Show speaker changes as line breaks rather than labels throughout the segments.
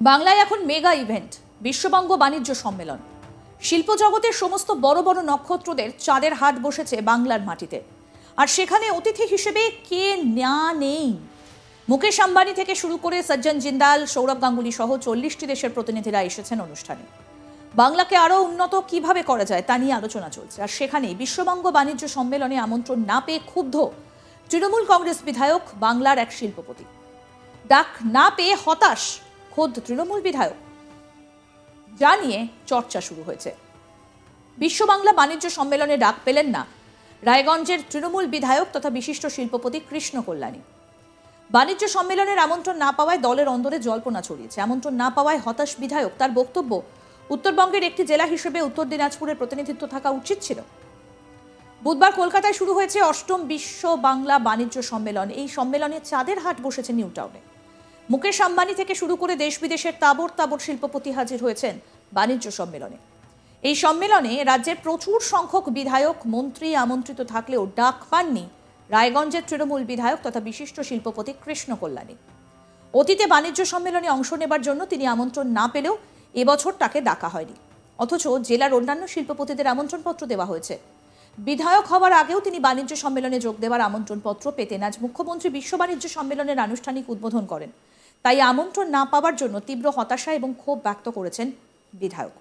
বাংলায় এখন mega event বিশ্ববঙ্গ বাণিজ্য সম্মেলন। শিল্প জগতের সমস্ত বড় বড় নক্ষত্রদের চাঁদের হাট বসেছে বাংলার মাটিতে। আর সেখানে অতিথি হিসেবে কে না নেই? মুকেশ আম্বানি থেকে শুরু করে সজ্জন জিন্দাল, সৌরভ গাঙ্গুলি সহ 40টি দেশের প্রতিনিধিরা এসেছেন অনুষ্ঠানে। বাংলাকে আরও উন্নত কিভাবে করা যায় তা নিয়ে আলোচনা চলছে। আর সেখানেই বিশ্ববঙ্গ বাণিজ্য সম্মেলনে আমন্ত্রণ না পেয়ে ক্ষুব্ধ তৃণমূল কংগ্রেস বিধায়ক, বাংলার এক শিল্পপতি। ডাক না পেয়ে হতাশ খোদ তৃণমূল বিধায়ক, যা নিয়ে চর্চা শুরু হয়েছে। বিশ্ব বাংলা বাণিজ্য সম্মেলনে ডাক পেলেন না রায়গঞ্জের তৃণমূল বিধায়ক তথা বিশিষ্ট শিল্পপতি কৃষ্ণ কল্যাণী। বাণিজ্য সম্মেলনের আমন্ত্রণ না পাওয়ায় দলের অন্দরে জল্পনা ছড়িয়েছে। আমন্ত্রণ না পাওয়ায় হতাশ বিধায়ক। তার বক্তব্য, উত্তরবঙ্গের একটি জেলা হিসেবে উত্তর দিনাজপুরের প্রতিনিধিত্ব থাকা উচিত ছিল। বুধবার কলকাতায় শুরু হয়েছে 8ম বিশ্ব বাংলা বাণিজ্য সম্মেলন। এই সম্মেলনে চাঁদের হাট বসেছে নিউ টাউনে। মুকেশ আম্বানি থেকে শুরু করে দেশ বিদেশের তাবড় তাবড় শিল্পপতি হাজির হয়েছেন বাণিজ্য সম্মেলনে। এই সম্মেলনে রাজ্যের প্রচুর সংখ্যক বিধায়ক, মন্ত্রী আমন্ত্রিত থাকলেও ডাক পাননি রায়গঞ্জের তৃণমূল বিধায়ক তথা বিশিষ্ট শিল্পপতি কৃষ্ণ কল্যাণী। অতীতে বাণিজ্য সম্মেলনে অংশ নেবার জন্য তিনি আমন্ত্রণ না পেলেও এবছর তাকে ডাকা হয়নি। অথচ জেলার অন্যান্য শিল্পপতিদের আমন্ত্রণপত্র দেওয়া হয়েছে। বিধায়ক হওয়ার আগেও তিনি বাণিজ্য সম্মেলনে যোগ দেওয়ার আমন্ত্রণপত্র পেতেন। আজ মুখ্যমন্ত্রী বিশ্ব বাণিজ্য সম্মেলনের আনুষ্ঠানিক উদ্বোধন করেন। তাই আমন্ত্রণ না পাওয়ার জন্য তীব্র হতাশা এবং ক্ষোভ ব্যক্ত করেছেন বিধায়ক।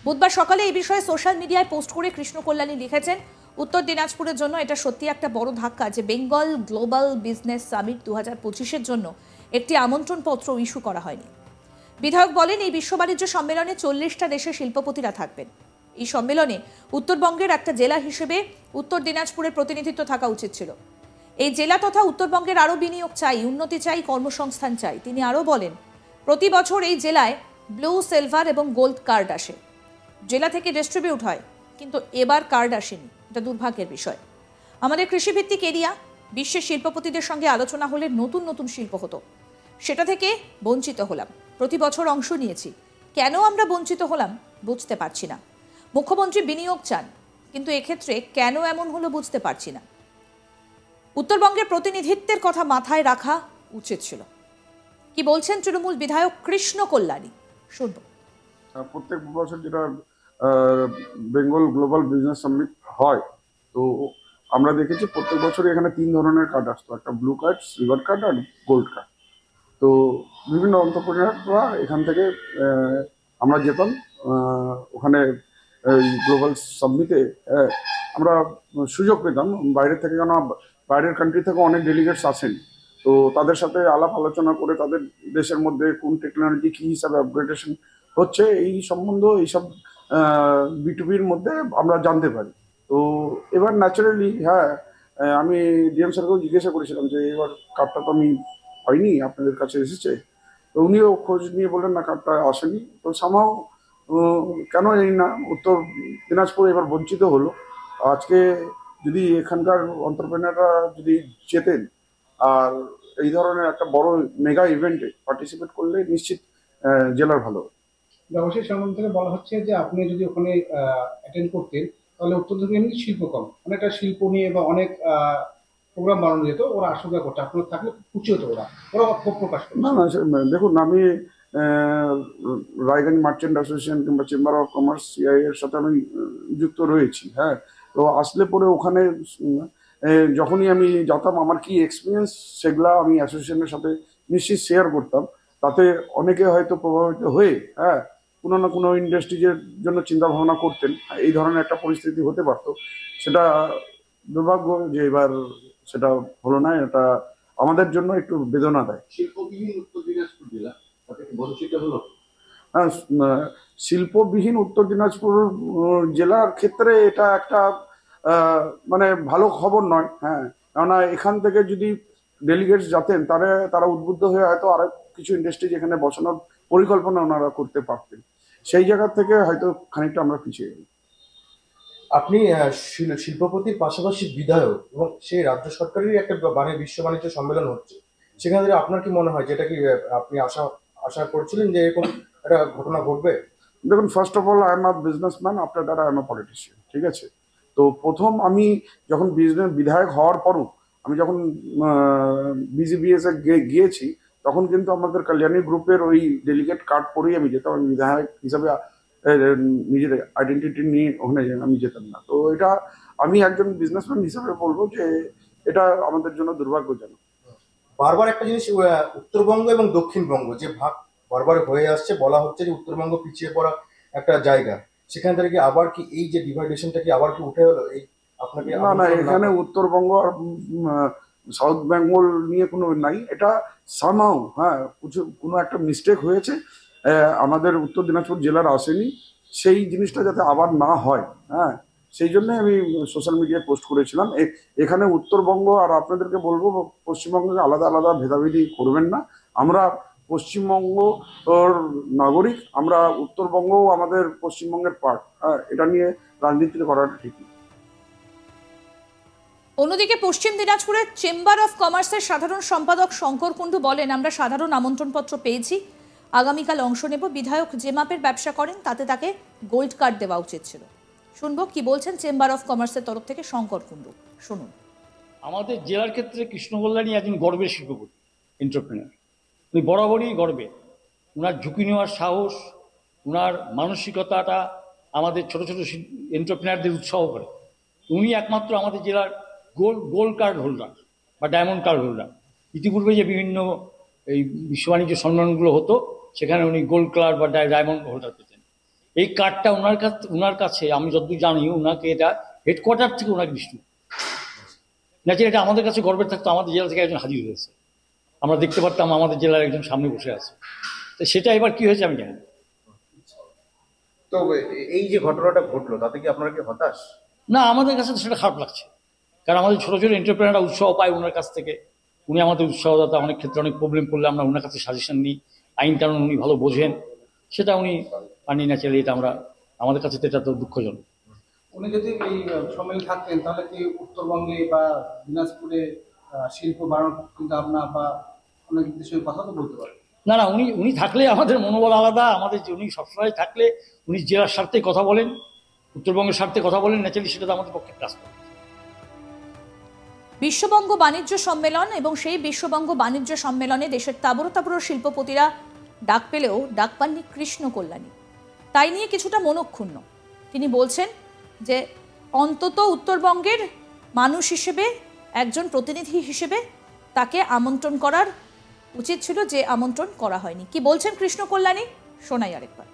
বুধবার সকালে এই বিষয়ে সোশ্যাল মিডিয়ায় পোস্ট করে কৃষ্ণ কল্যাণী লিখেছেন, উত্তর দিনাজপুরের জন্য এটা সত্যি একটা বড় ধাক্কা যে বেঙ্গল গ্লোবাল বিজনেস সামিট 2025-এর জন্য একটি আমন্ত্রণপত্র ইস্যু করা হয়নি। বিধায়ক বলেন, এই বিশ্ব বাণিজ্য সম্মেলনে 40টা দেশের শিল্পপতিরা থাকবেন। এই সম্মেলনে উত্তরবঙ্গের একটা জেলা হিসেবে উত্তর দিনাজপুরের প্রতিনিধিত্ব থাকা উচিত ছিল। এই জেলা তথা উত্তরবঙ্গের আরও বিনিয়োগ চাই, উন্নতি চাই, কর্মসংস্থান চাই। তিনি আরও বলেন, প্রতি বছর এই জেলায় ব্লু, সিলভার এবং গোল্ড কার্ড আসে, জেলা থেকে ডিস্ট্রিবিউট হয়, কিন্তু এবার কার্ড আসেনি। এটা দুর্ভাগ্যের বিষয়। আমাদের কৃষিভিত্তিক এরিয়া, বিশ্বের শিল্পপতিদের সঙ্গে আলোচনা হলে নতুন নতুন শিল্প হতো, সেটা থেকে বঞ্চিত হলাম। প্রতি বছর অংশ নিয়েছি, কেন আমরা বঞ্চিত হলাম বুঝতে পারছি না। মুখ্যমন্ত্রী বিনিয়োগ চান, কিন্তু এক্ষেত্রে কেন এমন হলো বুঝতে পারছি না। উত্তরবঙ্গের প্রতিনিধিত্বের কথা মাথায় রাখা উচিত ছিল। কি বলছেন তৃণমূল বিধায়ক কৃষ্ণ কল্যাণী, শুনবো।
প্রত্যেক বছর যেটা বেঙ্গল গ্লোবাল বিজনেস সামিট হয়, তো আমরা দেখেছি প্রত্যেক বছরই এখানে 3 ধরনের কার্ড আসতো, একটা ব্লু কার্ড, সিলভার কার্ড আর গোল্ড কার্ড। তো বিভিন্ন এন্টারপ্রেনাররা এখান থেকে আমরা যেতাম ওখানে গ্লোবাল সামিটে আমরা সুযোগ পেতাম। বাইরে থেকে, কেন বাইরের কান্ট্রি থেকে অনেক ডেলিগেটস আসেন, তো তাদের সাথে আলাপ আলোচনা করে তাদের দেশের মধ্যে কোন টেকনোলজি কী হিসাবে আপগ্রেডেশন হচ্ছে এই সম্বন্ধ, এইসব B2Bর মধ্যে আমরা জানতে পারি। তো এবার ন্যাচারালি আমি ডিএম স্যারকেও জিজ্ঞাসা করেছিলাম যে এবার কার্ডটা তো আমি হয়নি, আপনাদের কাছে এসেছে। তো উনিও খোঁজ নিয়ে বললেন না, কার্ডটা আসেনি। তো সামাও কেন জানি না উত্তর দিনাজপুর এবার বঞ্চিত হলো। আজকে যদি এখানকার এন্টারপ্রেনাররা যদি যেতেন আর এই ধরনের একটা বড় মেগা ইভেন্টে পার্টিসিপেট করলে নিশ্চিত জেলার ভালো।
ব্যবসায়ী সম্মান থেকে বলা হচ্ছে যে আপনি যদি ওখানে অ্যাটেন্ড করতেন তাহলে উত্তর দিকে এমনি শিল্প কম, অনেকটা শিল্প নিয়ে বা অনেক প্রোগ্রাম বানানো যেত, ওরা আশঙ্কা করছে আপনার থাকলে খুশি হতো, ওরা ক্ষোভ প্রকাশ করছে।
না, দেখুন, আমি রায়গঞ্জ মার্চেন্ট অ্যাসোসিয়েশন কিংবা চেম্বার অফ কমার্স CI এর সাথে আমি যুক্ত রয়েছি। তো আসলে পরে ওখানে যখনই আমি যেতাম আমার কি এক্সপিরিয়েন্স সেগুলা আমি অ্যাসোসিয়েশনের সাথে নিশ্চিত শেয়ার করতাম। তাতে অনেকে হয়তো প্রভাবিত হয়ে কোনো না কোনো ইন্ডাস্ট্রিজের জন্য চিন্তা ভাবনা করতেন। এই ধরনের একটা পরিস্থিতি হতে পারতো। সেটা দুর্ভাগ্য যে এবার সেটা হলো না। এটা আমাদের জন্য একটু বেদনা দেয়।
শিল্পবিহীন উত্তর দিনাজপুর জেলা বঞ্চিত হলো।
শিল্পবিহীন উত্তর দিনাজপুর জেলার ক্ষেত্রে এটা একটা মানে ভালো খবর নয়। কেননা এখান থেকে যদি ডেলিগেটস যাতেন তারা উদ্বুদ্ধ হয়ে হয়তো আরো কিছু ইন্ডাস্ট্রি যেখানে বসানোর পরিকল্পনা ওনারা করতে পারতেন। সেই জায়গা থেকে হয়তো খানিকটা আমরা পিছিয়ে গেলাম।
আপনি শিল্পপতির পাশাপাশি বিধায়ক এবং সেই রাজ্য সরকারেরই একটা বিশ্ব বাণিজ্য সম্মেলন হচ্ছে, সেখানে আপনার কি মনে হয় যেটা কি আপনি আশা করছিলেন যে এরকম একটা ঘটনা ঘটবে?
দেখুন, first of all I am a businessman, after that I am a politician. ঠিক আছে, তো প্রথম আমি যখন বিধায়ক হওয়ার পরও আমি যখন BGBS এ গিয়েছি তখন কিন্তু আমাদের কল্যাণী গ্রুপের ওই ডেলিগেট কার্ড পরেই আমি যেতাম। আমি বিধায়ক হিসাবে নিজের আইডেন্টিটি নিয়ে ওখানে আমি যেতাম না। তো এটা আমি একজন বিজনেসম্যান হিসাবে বলবো যে এটা আমাদের জন্য দুর্ভাগ্যজনক।
বারবার একটা জিনিস উত্তরবঙ্গ এবং দক্ষিণবঙ্গ যে ভাগ বারবার হয়ে আসছে, বলা হচ্ছে যে উত্তরবঙ্গ পিছিয়ে পড়া একটা জায়গা, সেখান থেকে আবার কি এই যে ডিভাইডেশনটা কি আবার কি উঠে হলো? এই আপনাকে
না, এখানে উত্তরবঙ্গ আর সাউথ বেঙ্গল নিয়ে কোনো নাই। এটা সামহাউ কোনো একটা মিস্টেক হয়েছে, আমাদের উত্তর দিনাজপুর জেলার আসেনি। সেই জিনিসটা যাতে আবার না হয়, সেই জন্য আমি সোশ্যাল মিডিয়ায় পোস্ট করেছিলাম। এখানে উত্তরবঙ্গ আর আপনাদেরকে বলবো পশ্চিমবঙ্গকে আলাদা আলাদা ভেদাভেদি করবেন না। আমরা পশ্চিমবঙ্গ নাগরিক, আমরা উত্তরবঙ্গও আমাদের পশ্চিমবঙ্গের পার্ট। এটা নিয়ে রাজনীতি করাটা ঠিক না।
অন্যদিকে পশ্চিম দিনাজপুরের চেম্বার অফ কমার্সের সাধারণ সম্পাদক শঙ্কর কুণ্ডু বলেন, আমরা সাধারণ আমন্ত্রণপত্র পেয়েছি, আগামীকাল অংশ নেব। বিধায়ক যে মাপের ব্যবসা করেন তাতে তাকে গোল্ড কার্ড দেওয়া উচিত ছিল। শুনবো কি বলছেন চেম্বার অফ কমার্সের তরফ থেকে শঙ্কর কুণ্ডু, শুনুন।
আমাদের জেলার ক্ষেত্রে কৃষ্ণ কল্যাণী একজন গর্বের শিল্পপতি, এন্টারপ্রেনার। উনি বরাবরই গর্বে, ওনার ঝুঁকি নেওয়ার সাহস, ওনার মানসিকতাটা আমাদের ছোট ছোট এন্টারপ্রেনারদের উৎসাহ করে। উনি একমাত্র আমাদের জেলার গোল্ড কার্ড হোল্ডার বা ডায়মন্ড কার্ড হোল্ডার। ইতিপূর্বে যে বিভিন্ন এই বিশ্ব বাণিজ্য সম্মেলনগুলো হতো সেখানে উনি গোল্ড কার্ড বা ডায়মন্ড হোল্ডার পেতেন। এই কার্ডটা ওনার কাছে আমি যতদূর জানি ওনাকে এটা হেডকোয়ার্টার থেকে ওনাকে ডিস্ট্রিবিউট না, যে এটা আমাদের কাছে গর্বের থাকতো। আমাদের জেলা থেকে একজন হাজির হয়েছে, আমরা দেখতে পারতাম আমাদের জেলার একজন সামনে বসে আছে। তো সেটা এবার কি হয়েছে আমি জানি না।
তো এই যে ঘটনাটা ঘটলো তাতে কি আপনারা কি হতাশ?
না, আমাদের কাছে তো সেটা খারাপ লাগছে, কারণ আমাদের ছোটো ছোটো এন্টারপ্রেনাররা উৎসাহ পায় ওনার কাছ থেকে। উনি আমাদের উৎসাহদাতা, অনেক ক্ষেত্রে অনেক প্রবলেম করলে আমরা ওনার কাছে সাজেশন নিই, আইন কানুন উনি ভালো বোঝেন, সেটা উনি মানি না চাইলে এটা আমরা, আমাদের কাছে তো এটা তো দুঃখজনক।
উনি যদি এই সম্মেলনে থাকতেন তাহলে কি উত্তরবঙ্গে বা দিনাজপুরে শিল্প বাড়ানোর চিন্তা ভাবনা বা অনেক দেশের কথা তো বলতে পারেন?
না, উনি থাকলে আমাদের মনোবল আলাদা। আমাদের উনি সবসময় থাকলে উনি জেলার স্বার্থে কথা বলেন, উত্তরবঙ্গের স্বার্থে কথা বলেন, ন্যাচারালি সেটা তো আমাদের পক্ষে কাজ করে।
বিশ্ববঙ্গ বাণিজ্য সম্মেলন এবং সেই বিশ্ববঙ্গ বাণিজ্য সম্মেলনে দেশের তাবড় তাবড় শিল্পপতিরা ডাক পেলেও ডাক পাননি কৃষ্ণ কল্যাণী। তাই নিয়ে কিছুটা মনক্ষুণ্ণ। তিনি বলছেন যে অন্তত উত্তরবঙ্গের মানুষ হিসেবে, একজন প্রতিনিধি হিসেবে তাকে আমন্ত্রণ করার উচিত ছিল, যে আমন্ত্রণ করা হয়নি। কি বলছেন কৃষ্ণ কল্যাণী, শোনাই আরেকবার।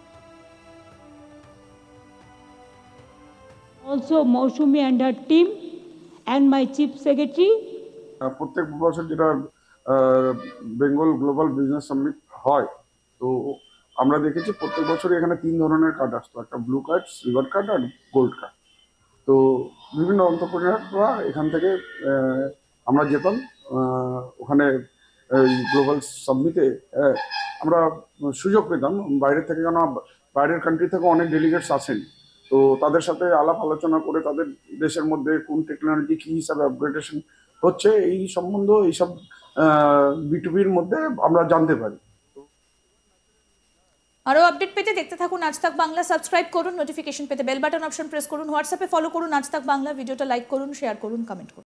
Also Mausumi and her team and my chief secretary.
প্রত্যেক বছর যেটা বেঙ্গল গ্লোবাল বিজনেস সামিট হয়, তো আমরা দেখেছি প্রত্যেক বছরই এখানে 3 ধরনের কার্ড আসতো, একটা ব্লু কার্ড, সিলভার কার্ড আর গোল্ড কার্ড। তো বিভিন্ন এন্টারপ্রেনাররা এখান থেকে আমরা যেতাম ওখানে গ্লোবাল সামিটে। আমরা সুযোগ পেতাম বাইরে থেকে, কেন বাইরের কান্ট্রি থেকে অনেক ডেলিগেটস আসেন, তো তাদের সাথে আলাপ আলোচনা করে তাদের দেশের মধ্যে কোন টেকনোলজি কী হিসাবে আপগ্রেডেশন হচ্ছে এই সম্বন্ধ, এইসব B2Bর মধ্যে আমরা জানতে পারি।
আরও আপডেট পেতে দেখতে থাকুন আজ তাক বাংলা। সাবস্ক্রাইব করুন, নোটিফিকেশন পেতে বেল বাটন অপশন প্রেস করুন, হোয়াটসঅ্যাপে ফলো করুন আজ তাক বাংলা। ভিডিওটা লাইক করুন, শেয়ার করুন, কমেন্ট করুন।